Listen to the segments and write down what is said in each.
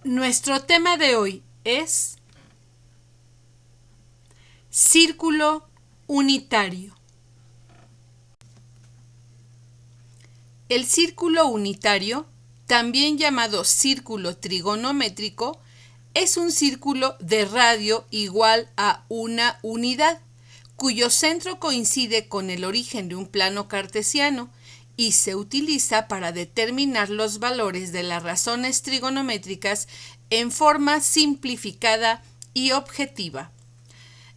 Nuestro tema de hoy es círculo unitario. El círculo unitario, también llamado círculo trigonométrico, es un círculo de radio igual a una unidad, cuyo centro coincide con el origen de un plano cartesiano y se utiliza para determinar los valores de las razones trigonométricas en forma simplificada y objetiva.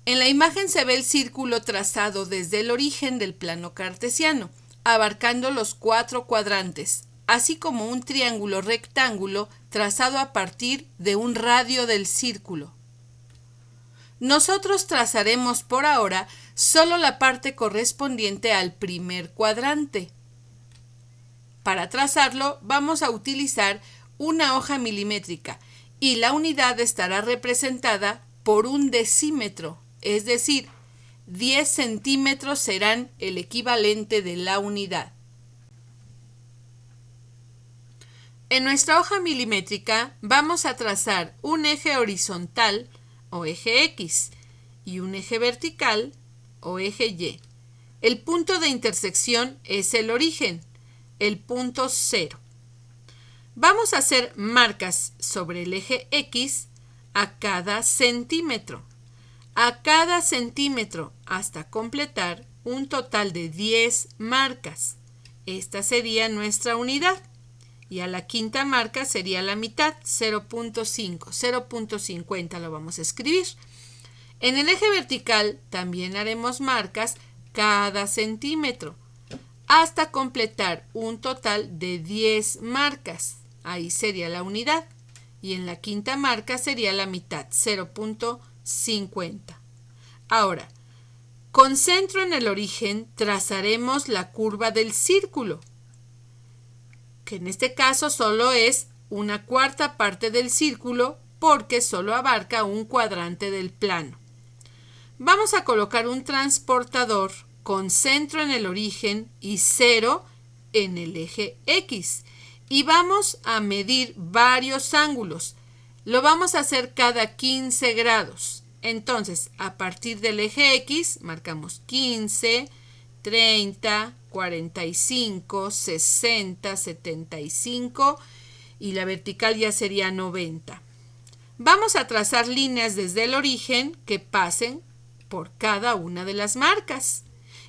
En la imagen se ve el círculo trazado desde el origen del plano cartesiano, abarcando los 4 cuadrantes, así como un triángulo rectángulo trazado a partir de un radio del círculo. Nosotros trazaremos por ahora solo la parte correspondiente al primer cuadrante. Para trazarlo vamos a utilizar una hoja milimétrica y la unidad estará representada por un decímetro, es decir, 10 centímetros serán el equivalente de la unidad. En nuestra hoja milimétrica vamos a trazar un eje horizontal o eje X y un eje vertical o eje Y. El punto de intersección es el origen, el punto 0. Vamos a hacer marcas sobre el eje X a cada centímetro. A cada centímetro hasta completar un total de 10 marcas. Esta sería nuestra unidad. Y a la quinta marca sería la mitad, 0.5, 0.50 lo vamos a escribir. En el eje vertical también haremos marcas cada centímetro hasta completar un total de 10 marcas. Ahí sería la unidad. Y en la quinta marca sería la mitad, 0.50. Ahora, con centro en el origen trazaremos la curva del círculo, que en este caso solo es una cuarta parte del círculo porque solo abarca un cuadrante del plano. Vamos a colocar un transportador con centro en el origen y 0 en el eje X y vamos a medir varios ángulos. Lo vamos a hacer cada 15 grados. Entonces, a partir del eje X marcamos 15, 30, 45, 60, 75 y la vertical ya sería 90. Vamos a trazar líneas desde el origen que pasen por cada una de las marcas.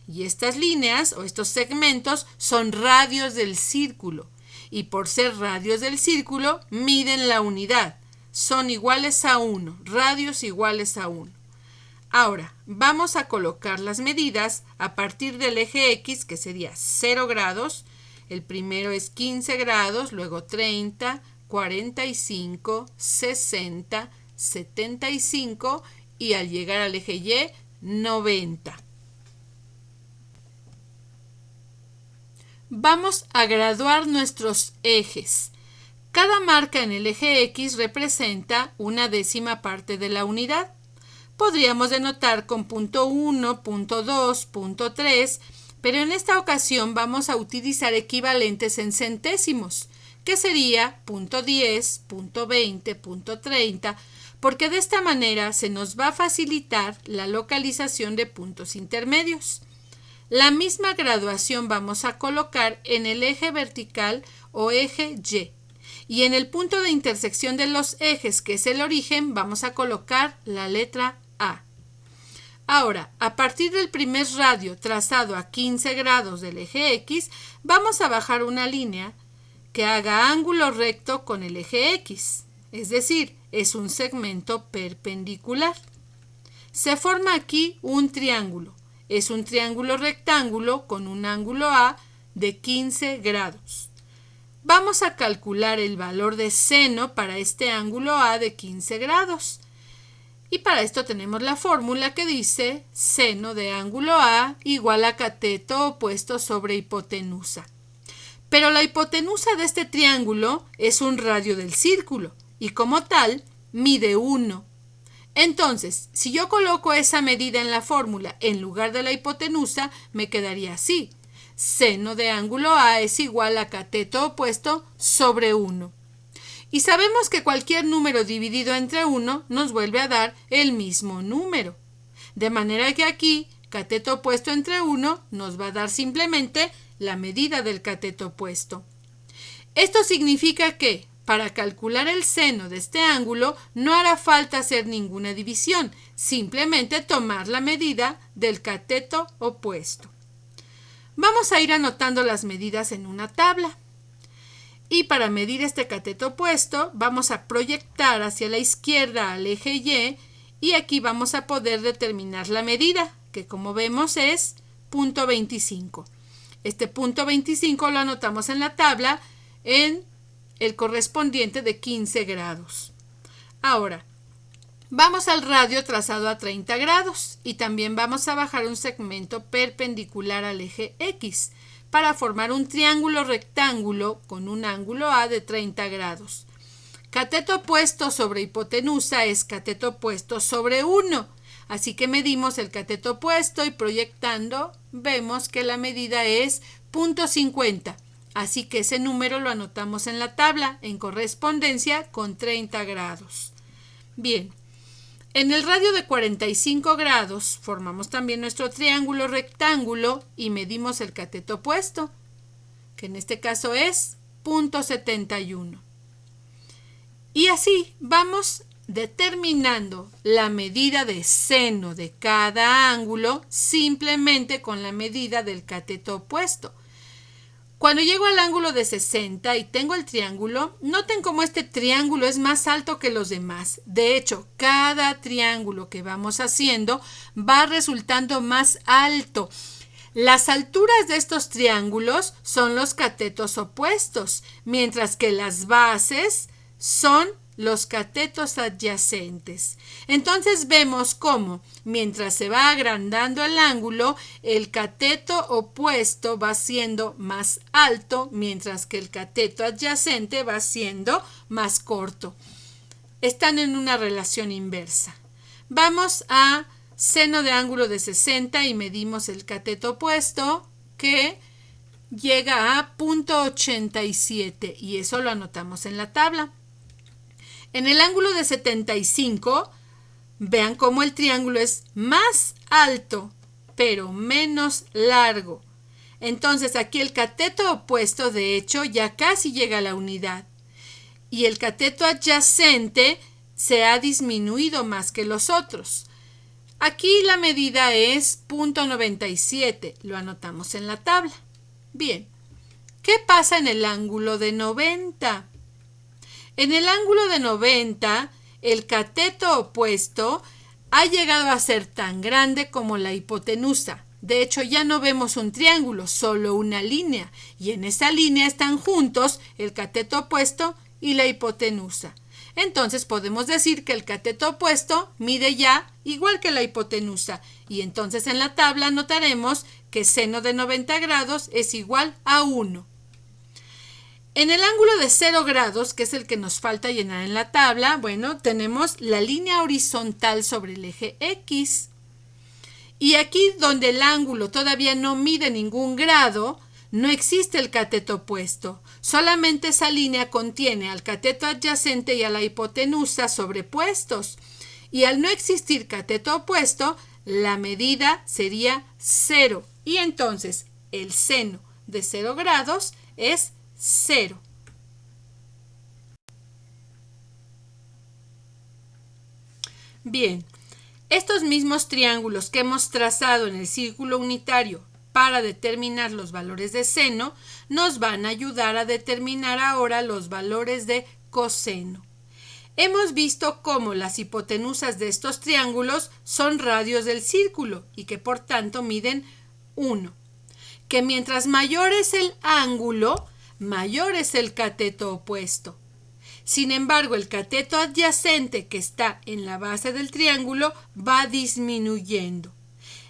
Y estas líneas o estos segmentos son radios del círculo. Y por ser radios del círculo, miden la unidad. Son iguales a 1, radios iguales a 1. Ahora, vamos a colocar las medidas a partir del eje X, que sería 0 grados. El primero es 15 grados, luego 30, 45, 60, 75 y al llegar al eje Y, 90. Vamos a graduar nuestros ejes. Cada marca en el eje X representa una décima parte de la unidad. Podríamos denotar con punto 1, punto 2, punto 3, pero en esta ocasión vamos a utilizar equivalentes en centésimos, que sería punto 10, punto 20, punto 30, porque de esta manera se nos va a facilitar la localización de puntos intermedios. La misma graduación vamos a colocar en el eje vertical o eje Y. Y en el punto de intersección de los ejes, que es el origen, vamos a colocar la letra A. Ahora, a partir del primer radio trazado a 15 grados del eje X, vamos a bajar una línea que haga ángulo recto con el eje X. Es decir, es un segmento perpendicular. Se forma aquí un triángulo. Es un triángulo rectángulo con un ángulo A de 15 grados. Vamos a calcular el valor de seno para este ángulo A de 15 grados. Y para esto tenemos la fórmula que dice seno de ángulo A igual a cateto opuesto sobre hipotenusa. Pero la hipotenusa de este triángulo es un radio del círculo y como tal mide 1. Entonces, si yo coloco esa medida en la fórmula en lugar de la hipotenusa, me quedaría así. Seno de ángulo A es igual a cateto opuesto sobre 1. Y sabemos que cualquier número dividido entre 1 nos vuelve a dar el mismo número. De manera que aquí, cateto opuesto entre 1 nos va a dar simplemente la medida del cateto opuesto. Esto significa que, para calcular el seno de este ángulo, no hará falta hacer ninguna división, simplemente tomar la medida del cateto opuesto. Vamos a ir anotando las medidas en una tabla. Y para medir este cateto opuesto, vamos a proyectar hacia la izquierda al eje y aquí vamos a poder determinar la medida, que como vemos es 0.25. Este punto 25 lo anotamos en la tabla en el correspondiente de 15 grados. Ahora, vamos al radio trazado a 30 grados y también vamos a bajar un segmento perpendicular al eje X para formar un triángulo rectángulo con un ángulo A de 30 grados. Cateto opuesto sobre hipotenusa es cateto opuesto sobre 1. Así que medimos el cateto opuesto y proyectando vemos que la medida es 0.50. Así que ese número lo anotamos en la tabla en correspondencia con 30 grados. Bien, en el radio de 45 grados formamos también nuestro triángulo rectángulo y medimos el cateto opuesto, que en este caso es 0.71. Y así vamos determinando la medida de seno de cada ángulo simplemente con la medida del cateto opuesto. Cuando llego al ángulo de 60 y tengo el triángulo, noten cómo este triángulo es más alto que los demás. De hecho, cada triángulo que vamos haciendo va resultando más alto. Las alturas de estos triángulos son los catetos opuestos, mientras que las bases son los catetos adyacentes. Entonces vemos cómo, mientras se va agrandando el ángulo, el cateto opuesto va siendo más alto, mientras que el cateto adyacente va siendo más corto. Están en una relación inversa. Vamos a seno de ángulo de 60 y medimos el cateto opuesto, que llega a 0.87 y eso lo anotamos en la tabla. En el ángulo de 75, vean cómo el triángulo es más alto, pero menos largo. Entonces aquí el cateto opuesto, de hecho, ya casi llega a la unidad. Y el cateto adyacente se ha disminuido más que los otros. Aquí la medida es 0.97, lo anotamos en la tabla. Bien, ¿qué pasa en el ángulo de 90? En el ángulo de 90, el cateto opuesto ha llegado a ser tan grande como la hipotenusa. De hecho, ya no vemos un triángulo, solo una línea. Y en esa línea están juntos el cateto opuesto y la hipotenusa. Entonces podemos decir que el cateto opuesto mide ya igual que la hipotenusa. Y entonces en la tabla notaremos que seno de 90 grados es igual a 1. En el ángulo de 0 grados, que es el que nos falta llenar en la tabla, bueno, tenemos la línea horizontal sobre el eje X. Y aquí donde el ángulo todavía no mide ningún grado, no existe el cateto opuesto. Solamente esa línea contiene al cateto adyacente y a la hipotenusa sobrepuestos. Y al no existir cateto opuesto, la medida sería 0. Y entonces el seno de 0 grados es 0. Bien, estos mismos triángulos que hemos trazado en el círculo unitario para determinar los valores de seno nos van a ayudar a determinar ahora los valores de coseno. Hemos visto cómo las hipotenusas de estos triángulos son radios del círculo y que por tanto miden 1. Que mientras mayor es el ángulo, mayor es el cateto opuesto. Sin embargo, el cateto adyacente que está en la base del triángulo va disminuyendo.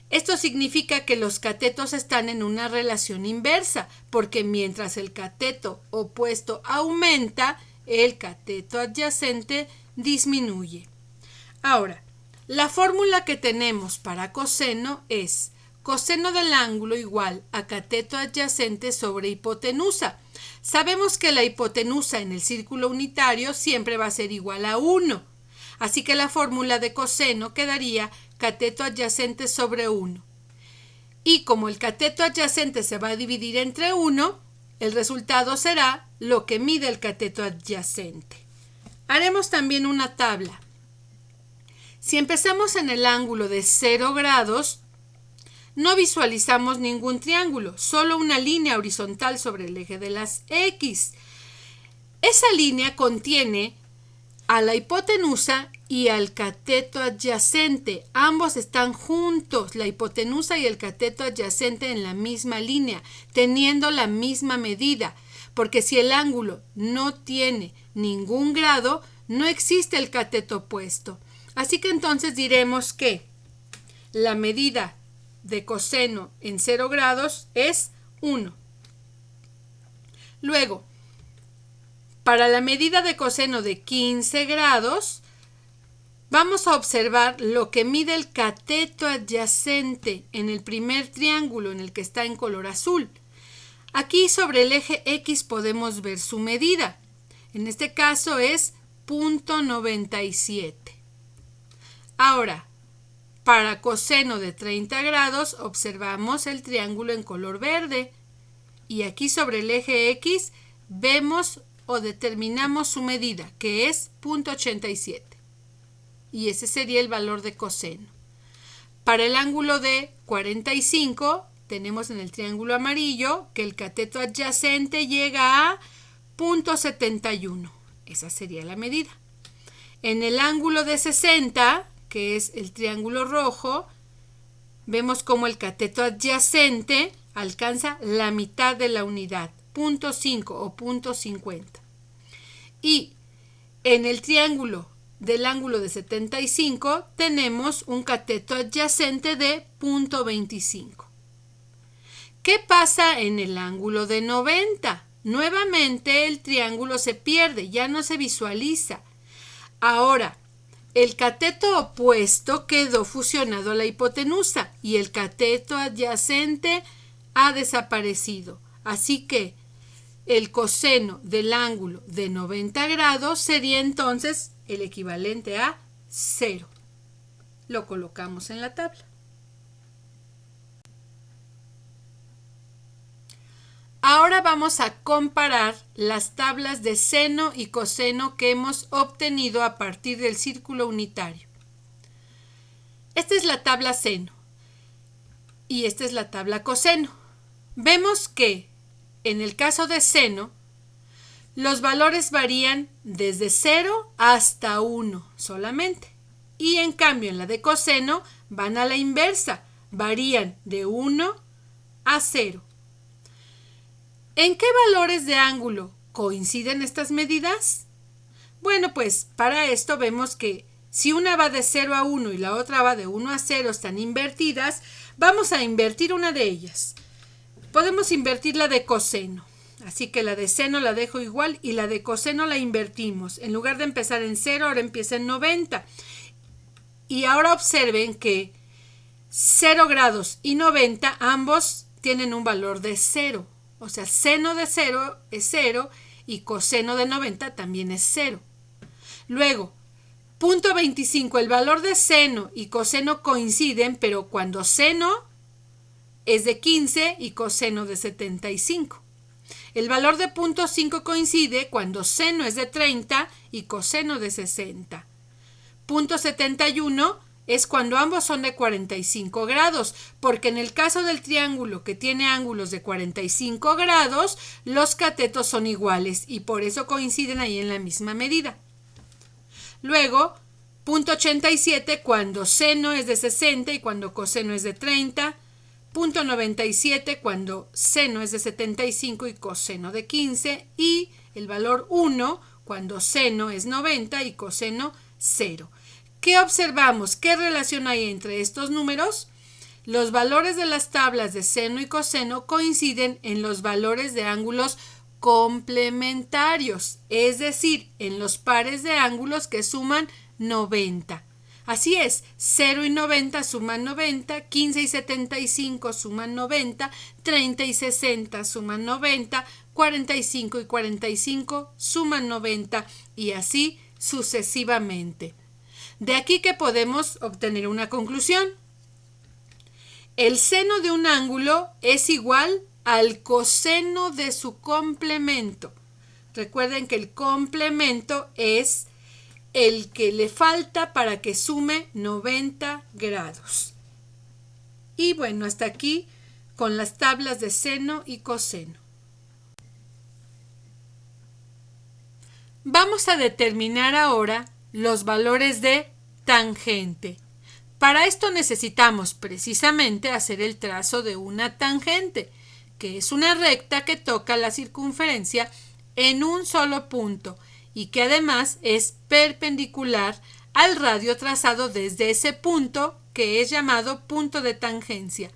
Esto significa que los catetos están en una relación inversa, porque mientras el cateto opuesto aumenta, el cateto adyacente disminuye. Ahora, la fórmula que tenemos para coseno es coseno del ángulo igual a cateto adyacente sobre hipotenusa. Sabemos que la hipotenusa en el círculo unitario siempre va a ser igual a 1. Así que la fórmula de coseno quedaría cateto adyacente sobre 1. Y como el cateto adyacente se va a dividir entre 1, el resultado será lo que mide el cateto adyacente. Haremos también una tabla. Si empezamos en el ángulo de 0 grados, no visualizamos ningún triángulo, solo una línea horizontal sobre el eje de las X. Esa línea contiene a la hipotenusa y al cateto adyacente. Ambos están juntos, la hipotenusa y el cateto adyacente en la misma línea, teniendo la misma medida, porque si el ángulo no tiene ningún grado, no existe el cateto opuesto. Así que entonces diremos que la medida de coseno en 0 grados es 1. Luego, para la medida de coseno de 15 grados, vamos a observar lo que mide el cateto adyacente en el primer triángulo en el que está en color azul. Aquí sobre el eje X podemos ver su medida. En este caso es 0.97. Ahora, para coseno de 30 grados observamos el triángulo en color verde. Y aquí sobre el eje X vemos o determinamos su medida, que es 0.87. Y ese sería el valor de coseno. Para el ángulo de 45 tenemos en el triángulo amarillo que el cateto adyacente llega a 0.71. Esa sería la medida. En el ángulo de 60, que es el triángulo rojo, vemos como el cateto adyacente alcanza la mitad de la unidad, 0.5 o 0.50. Y en el triángulo del ángulo de 75 tenemos un cateto adyacente de 0.25. ¿Qué pasa en el ángulo de 90? Nuevamente el triángulo se pierde, ya no se visualiza. Ahora, el cateto opuesto quedó fusionado a la hipotenusa y el cateto adyacente ha desaparecido. Así que el coseno del ángulo de 90 grados sería entonces el equivalente a 0. Lo colocamos en la tabla. Ahora vamos a comparar las tablas de seno y coseno que hemos obtenido a partir del círculo unitario. Esta es la tabla seno y esta es la tabla coseno. Vemos que en el caso de seno, los valores varían desde 0 hasta 1 solamente. Y en cambio en la de coseno van a la inversa, varían de 1 a 0. ¿En qué valores de ángulo coinciden estas medidas? Bueno, pues para esto vemos que si una va de 0 a 1 y la otra va de 1 a 0, están invertidas, vamos a invertir una de ellas. Podemos invertir la de coseno. Así que la de seno la dejo igual y la de coseno la invertimos. En lugar de empezar en 0, ahora empieza en 90. Y ahora observen que 0 grados y 90 ambos tienen un valor de 0. O sea, seno de 0 es 0 y coseno de 90 también es 0. Luego, 0.25, el valor de seno y coseno coinciden, pero cuando seno es de 15 y coseno de 75. El valor de 0.5 coincide cuando seno es de 30 y coseno de 60. 0.71 es cuando ambos son de 45 grados, porque en el caso del triángulo que tiene ángulos de 45 grados, los catetos son iguales y por eso coinciden ahí en la misma medida. Luego, 0.87 cuando seno es de 60 y cuando coseno es de 30. 0.97 cuando seno es de 75 y coseno de 15. Y el valor 1 cuando seno es 90 y coseno 0. ¿Qué observamos? ¿Qué relación hay entre estos números? Los valores de las tablas de seno y coseno coinciden en los valores de ángulos complementarios, es decir, en los pares de ángulos que suman 90. Así es, 0 y 90 suman 90, 15 y 75 suman 90, 30 y 60 suman 90, 45 y 45 suman 90 y así sucesivamente. De aquí que podemos obtener una conclusión. El seno de un ángulo es igual al coseno de su complemento. Recuerden que el complemento es el que le falta para que sume 90 grados. Y bueno, hasta aquí con las tablas de seno y coseno. Vamos a determinar ahora los valores de tangente. Para esto necesitamos precisamente hacer el trazo de una tangente, que es una recta que toca la circunferencia en un solo punto y que además es perpendicular al radio trazado desde ese punto, que es llamado punto de tangencia.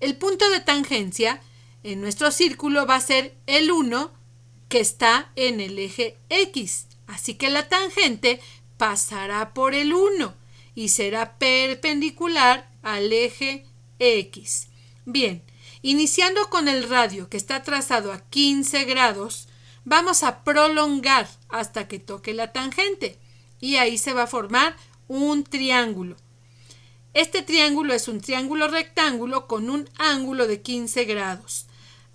El punto de tangencia en nuestro círculo va a ser el 1 que está en el eje X, así que la tangente pasará por el 1 y será perpendicular al eje X. Bien, iniciando con el radio que está trazado a 15 grados, vamos a prolongar hasta que toque la tangente y ahí se va a formar un triángulo. Este triángulo es un triángulo rectángulo con un ángulo de 15 grados.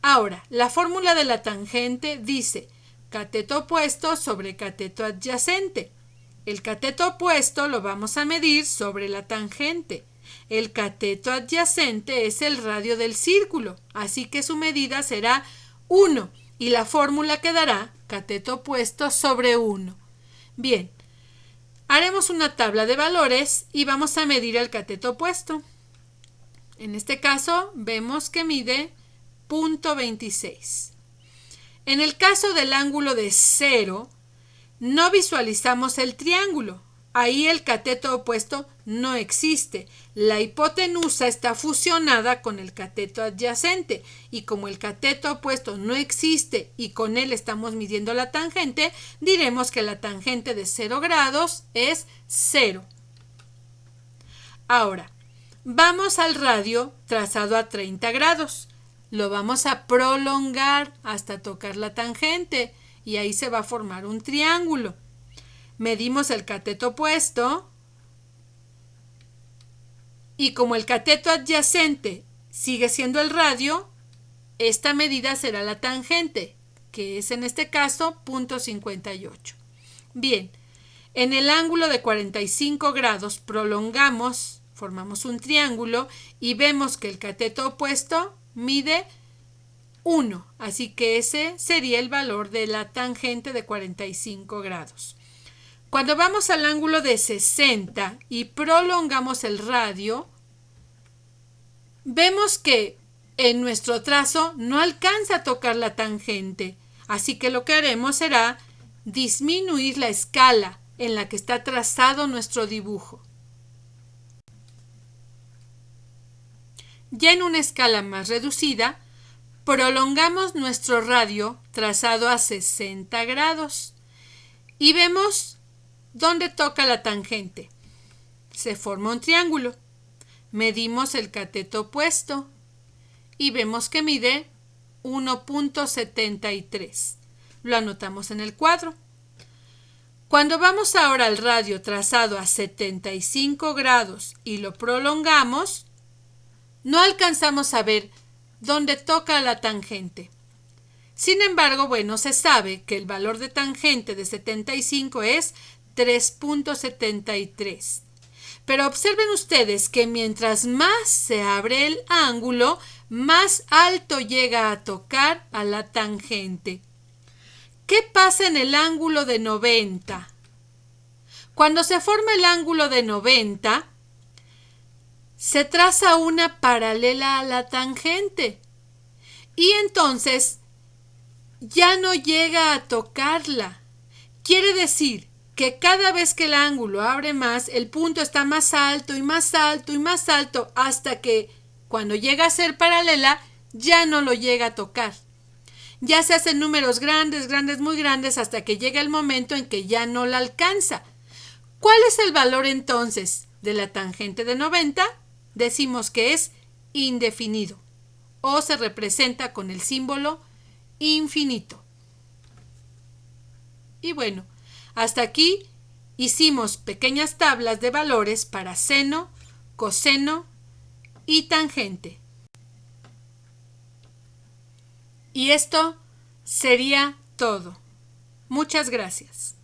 Ahora, la fórmula de la tangente dice cateto opuesto sobre cateto adyacente. El cateto opuesto lo vamos a medir sobre la tangente. El cateto adyacente es el radio del círculo, así que su medida será 1 y la fórmula quedará cateto opuesto sobre 1. Bien, haremos una tabla de valores y vamos a medir el cateto opuesto. En este caso vemos que mide 0.26. En el caso del ángulo de 0, no visualizamos el triángulo. Ahí el cateto opuesto no existe. La hipotenusa está fusionada con el cateto adyacente y como el cateto opuesto no existe y con él estamos midiendo la tangente, diremos que la tangente de 0 grados es 0. Ahora, vamos al radio trazado a 30 grados. Lo vamos a prolongar hasta tocar la tangente y ahí se va a formar un triángulo. Medimos el cateto opuesto y como el cateto adyacente sigue siendo el radio, esta medida será la tangente, que es en este caso 0.58. Bien, en el ángulo de 45 grados prolongamos, formamos un triángulo y vemos que el cateto opuesto mide 1, así que ese sería el valor de la tangente de 45 grados. Cuando vamos al ángulo de 60 y prolongamos el radio, vemos que en nuestro trazo no alcanza a tocar la tangente, así que lo que haremos será disminuir la escala en la que está trazado nuestro dibujo. Ya en una escala más reducida, prolongamos nuestro radio trazado a 60 grados y vemos dónde toca la tangente. Se forma un triángulo. Medimos el cateto opuesto y vemos que mide 1.73. Lo anotamos en el cuadro. Cuando vamos ahora al radio trazado a 75 grados y lo prolongamos, no alcanzamos a ver dónde toca la tangente. Sin embargo, bueno, se sabe que el valor de tangente de 75 es 3.73. Pero observen ustedes que mientras más se abre el ángulo, más alto llega a tocar a la tangente. ¿Qué pasa en el ángulo de 90? Cuando se forma el ángulo de 90, se traza una paralela a la tangente y entonces ya no llega a tocarla. Quiere decir que cada vez que el ángulo abre más, el punto está más alto y más alto y más alto hasta que cuando llega a ser paralela ya no lo llega a tocar. Ya se hacen números grandes, grandes, muy grandes hasta que llega el momento en que ya no la alcanza. ¿Cuál es el valor entonces de la tangente de 90? Decimos que es indefinido o se representa con el símbolo infinito. Y bueno, hasta aquí hicimos pequeñas tablas de valores para seno, coseno y tangente. Y esto sería todo. Muchas gracias.